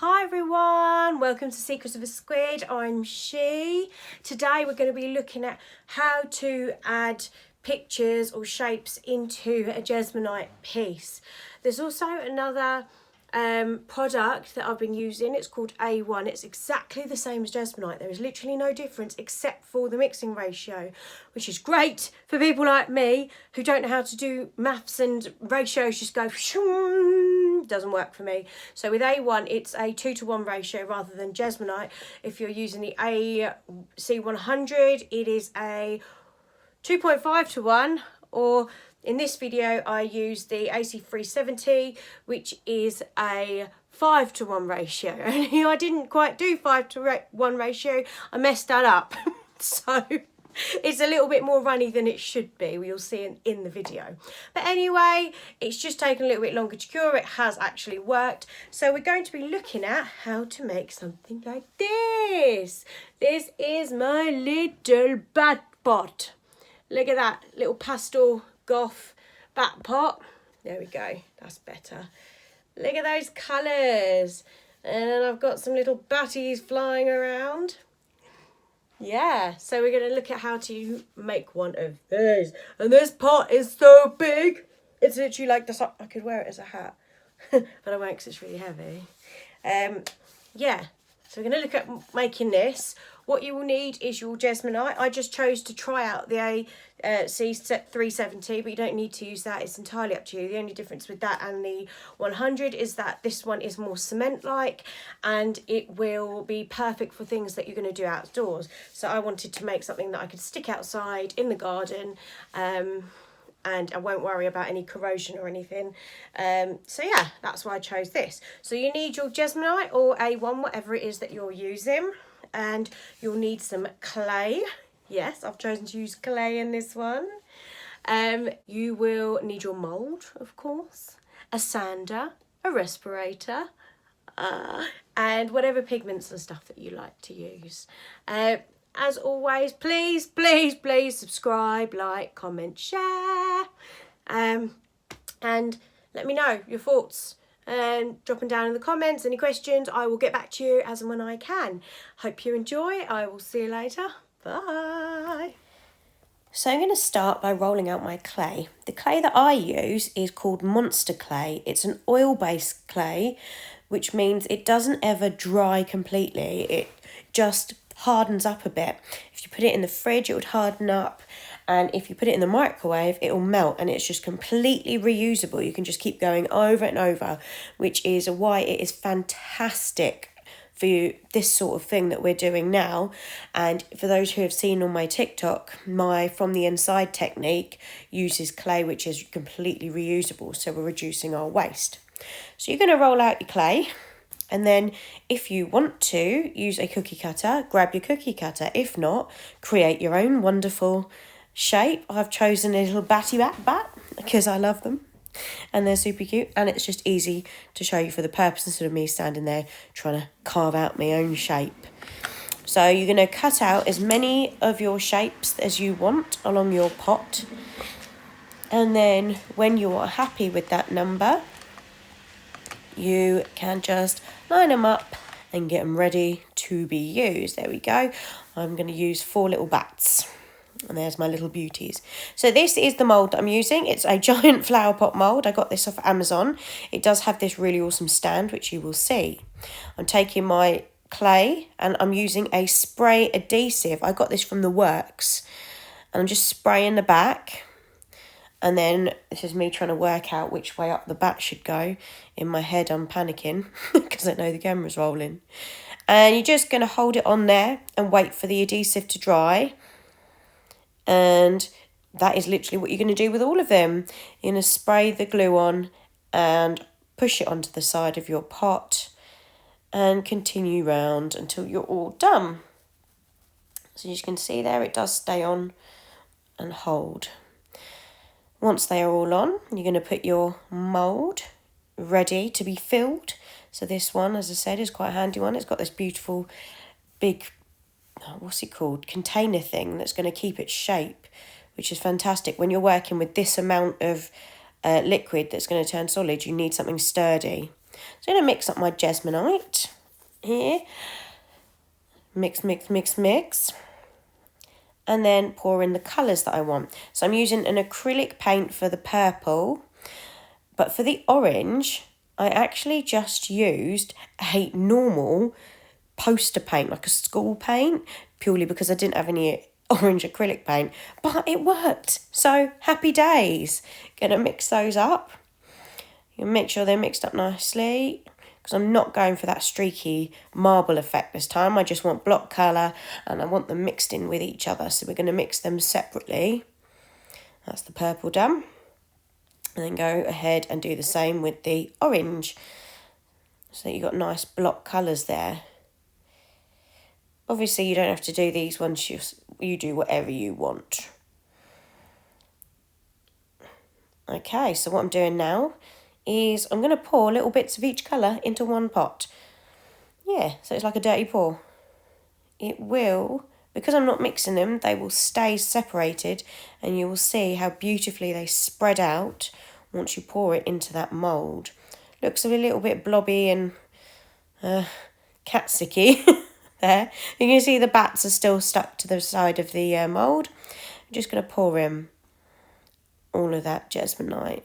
Hi everyone, welcome to Secrets of a Squid. I'm She. Today we're going to be looking at how to add pictures or shapes into a Jesmonite piece. There's also another product that I've been using. It's called A1. It's exactly the same as Jesmonite. There is literally no difference except for the mixing ratio, which is great for people like me who don't know how to do maths and ratios just go doesn't work for me. So with A1 it's a 2:1 ratio rather than Jesmonite. If you're using the AC100 it is a 2.5:1, or in this video I use the AC370, which is a 5:1 ratio. And I didn't quite do 5:1 ratio, I messed that up. So it's a little bit more runny than it should be. We'll see in the video. But anyway, it's just taken a little bit longer to cure. It has actually worked. So we're going to be looking at how to make something like this. This is my little bat pot. Look at that little pastel goth bat pot. There we go. That's better. Look at those colours. And then I've got some little batties flying around. Yeah, so we're going to look at how to make one of these. And this pot is so big. It's literally like this. I could wear it as a hat. But I won't because it's really heavy. Yeah, so we're going to look at making this. What you will need is your Jesmonite. I just chose to try out the AC370, but you don't need to use that. It's entirely up to you. The only difference with that and the 100 is that this one is more cement-like and it will be perfect for things that you're going to do outdoors. So I wanted to make something that I could stick outside in the garden, and I won't worry about any corrosion or anything. So yeah, that's why I chose this. So you need your Jesmonite or A1, whatever it is that you're using. And you'll need some clay. Yes, I've chosen to use clay in this one. You will need your mould, of course, a sander, a respirator, and whatever pigments and stuff that you like to use. As always, please, please, please subscribe, like, comment, share, and let me know your thoughts. And drop them down in the comments. Any questions, I will get back to you as and when I can. Hope you enjoy. I will see you later. Bye. So I'm going to start by rolling out my clay. The clay that I use is called Monster Clay. It's an oil-based clay, which means it doesn't ever dry completely. It just hardens up a bit. If you put it in the fridge, it would harden up. And if you put it in the microwave, it will melt and it's just completely reusable. You can just keep going over and over, which is why it is fantastic for this sort of thing that we're doing now. And for those who have seen on my TikTok, my From the Inside technique uses clay, which is completely reusable. So we're reducing our waste. So you're going to roll out your clay. And then if you want to use a cookie cutter, grab your cookie cutter. If not, create your own wonderful shape. I've chosen a little bat because I love them and they're super cute, and it's just easy to show you for the purpose instead of me standing there trying to carve out my own shape. So you're going to cut out as many of your shapes as you want along your pot, and then when you are happy with that number, you can just line them up and get them ready to be used. There we go. I'm going to use 4 little bats. And there's my little beauties. So this is the mould that I'm using. It's a giant flower pot mould. I got this off Amazon. It does have this really awesome stand, which you will see. I'm taking my clay and I'm using a spray adhesive. I got this from the works. And I'm just spraying the back. And then this is me trying to work out which way up the bat should go. In my head, I'm panicking because I know the camera's rolling. And you're just going to hold it on there and wait for the adhesive to dry. And that is literally what you're going to do with all of them. You're going to spray the glue on and push it onto the side of your pot and continue round until you're all done. So as you can see there, it does stay on and hold. Once they are all on, you're going to put your mould ready to be filled. So this one, as I said, is quite a handy one. It's got this beautiful big, what's it called, container thing that's going to keep its shape, which is fantastic. When you're working with this amount of liquid that's going to turn solid, you need something sturdy. So I'm going to mix up my Jesmonite. here. Mix, mix, mix, mix. And then pour in the colours that I want. So I'm using an acrylic paint for the purple. But for the orange, I actually just used a normal poster paint, like a school paint, purely because I didn't have any orange acrylic paint. But it worked. So happy days. Gonna mix those up. You make sure they're mixed up nicely, because I'm not going for that streaky marble effect this time. I just want block colour and I want them mixed in with each other. So we're going to mix them separately. That's the purple done. And then go ahead and do the same with the orange. So you've got nice block colours there. Obviously you don't have to do these ones, you do whatever you want. Okay, so what I'm doing now is I'm going to pour little bits of each colour into one pot. Yeah, so it's like a dirty pour. It will, because I'm not mixing them, they will stay separated and you will see how beautifully they spread out once you pour it into that mould. Looks a little bit blobby and cat-sicky there. You can see the bats are still stuck to the side of the mould. I'm just going to pour in all of that Jesmonite.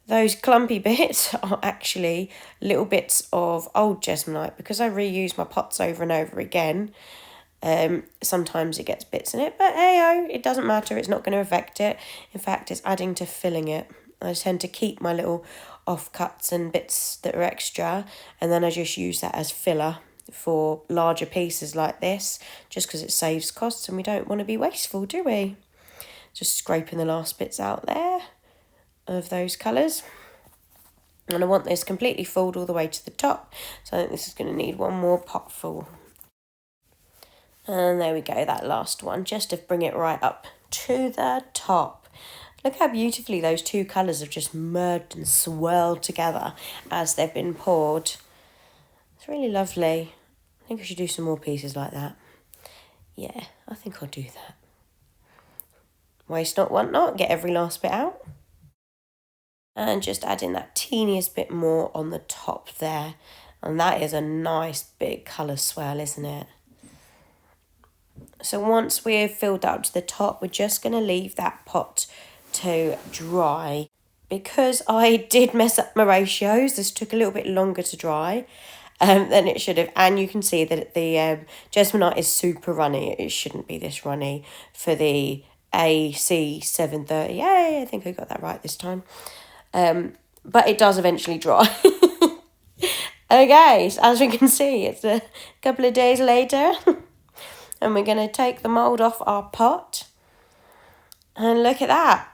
Those clumpy bits are actually little bits of old Jesmonite, because I reuse my pots over and over again. Sometimes it gets bits in it, but hey-oh, it doesn't matter. It's not going to affect it. In fact, it's adding to filling it. I tend to keep my little offcuts and bits that are extra, and then I just use that as filler for larger pieces like this, just because it saves costs and we don't want to be wasteful, do we? Just scraping the last bits out there of those colours. And I want this completely filled all the way to the top, so I think this is going to need one more pot full. And there we go, that last one, just to bring it right up to the top. Look how beautifully those two colours have just merged and swirled together as they've been poured. It's really lovely. I think I should do some more pieces like that. Yeah, I think I'll do that. Waste not, want not, get every last bit out. And just add in that teeniest bit more on the top there. And that is a nice big colour swirl, isn't it? So once we've filled that up to the top, we're just going to leave that pot to dry. Because I did mess up my ratios, this took a little bit longer to dry than it should have. And you can see that the Jesmonite is super runny. It shouldn't be this runny for the AC730. Yay, I think I got that right this time. But it does eventually dry. Okay, so as we can see, it's a couple of days later. And we're going to take the mould off our pot. And look at that.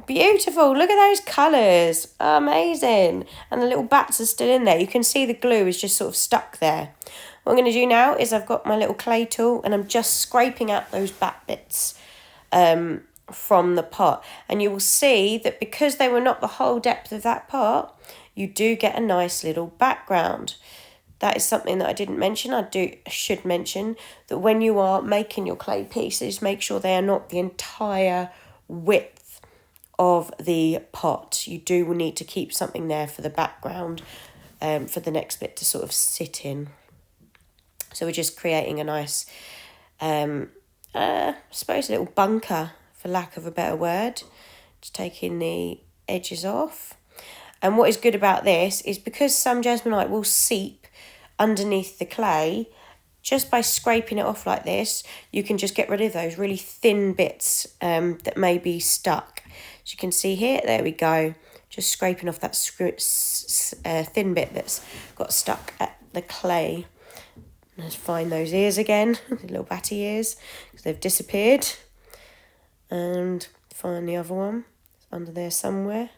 Beautiful. Look at those colours. Amazing. And the little bats are still in there. You can see the glue is just sort of stuck there. What I'm going to do now is I've got my little clay tool and I'm just scraping out those bat bits from the pot. And you will see that because they were not the whole depth of that pot, you do get a nice little background. That is something that I didn't mention. I should mention that when you are making your clay pieces, make sure they are not the entire width of the pot. You do need to keep something there for the background, for the next bit to sort of sit in. So we're just creating a nice, I suppose a little bunker, for lack of a better word. Just taking the edges off. And what is good about this is because some Jesmonite will seep underneath the clay, just by scraping it off like this, you can just get rid of those really thin bits that may be stuck. As you can see here, there we go. Just scraping off that thin bit that's got stuck at the clay. Let's find those ears again, the little batty ears, because they've disappeared. And find the other one, it's under there somewhere.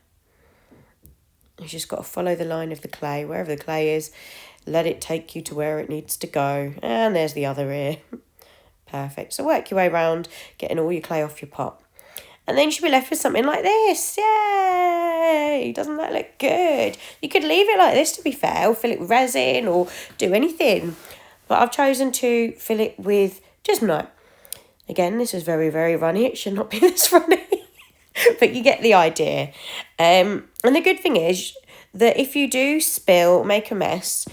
You've just got to follow the line of the clay, wherever the clay is. Let it take you to where it needs to go. And there's the other ear. Perfect. So work your way around, getting all your clay off your pot. And then you should be left with something like this. Yay! Doesn't that look good? You could leave it like this, to be fair, or fill it with resin or do anything. But I've chosen to fill it with Jesmonite. Again, this is very, very runny. It should not be this runny. But you get the idea. And the good thing is that if you do spill, make a mess,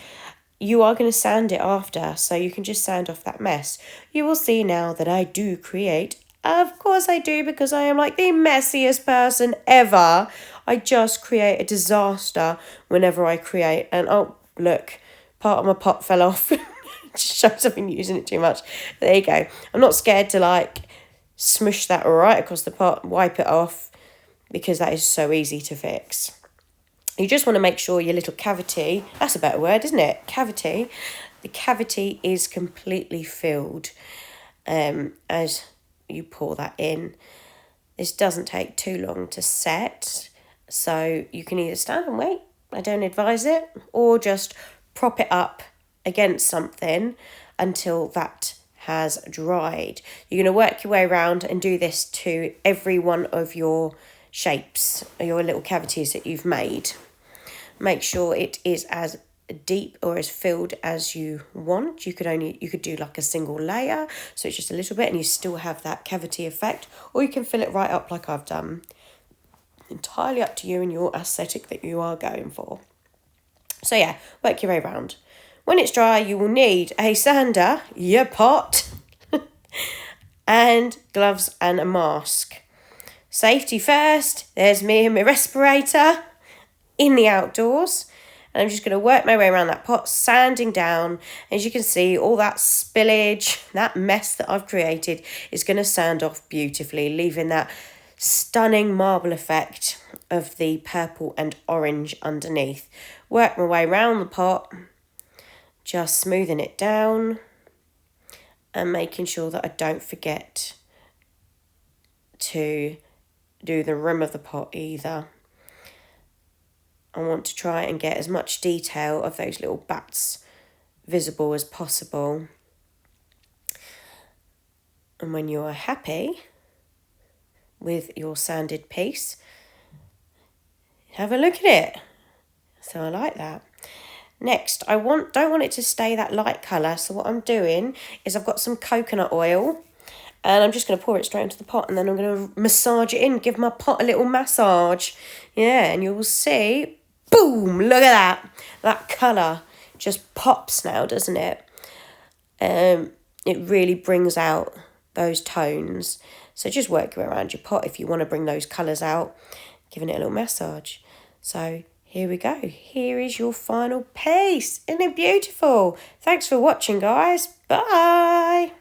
you are going to sand it after, so you can just sand off that mess. You will see now that I do create. Of course I do, because I am like the messiest person ever. I just create a disaster whenever I create. And oh, look, part of my pot fell off. Just shows I've been using it too much. There you go. I'm not scared to like smush that right across the pot, wipe it off, because that is so easy to fix. You just want to make sure your little cavity, that's a better word, isn't it? Cavity. The cavity is completely filled as you pour that in. This doesn't take too long to set, so you can either stand and wait, I don't advise it, or just prop it up against something until that has dried. You're going to work your way around and do this to every one of your shapes, your little cavities that you've made. Make sure it is as deep or as filled as you want. You could do like a single layer, so it's just a little bit and you still have that cavity effect, or you can fill it right up like I've done. Entirely up to you and your aesthetic that you are going for. So yeah, work your way around. When it's dry, you will need a sander, your pot, and gloves and a mask. Safety first. There's me and my respirator in the outdoors. And I'm just going to work my way around that pot, sanding down. As you can see, all that spillage, that mess that I've created is going to sand off beautifully, leaving that stunning marble effect of the purple and orange underneath. Work my way around the pot, just smoothing it down and making sure that I don't forget to do the rim of the pot either. I want to try and get as much detail of those little bats visible as possible. And when you are happy with your sanded piece, have a look at it. So I like that. Next, don't want it to stay that light colour, so what I'm doing is I've got some coconut oil and I'm just going to pour it straight into the pot, and then I'm going to massage it in, give my pot a little massage. Yeah, and you will see, boom, look at that. That colour just pops now, doesn't it? It really brings out those tones. So just work your way around your pot if you want to bring those colours out, giving it a little massage. So here we go. Here is your final piece. Isn't it beautiful? Thanks for watching, guys. Bye.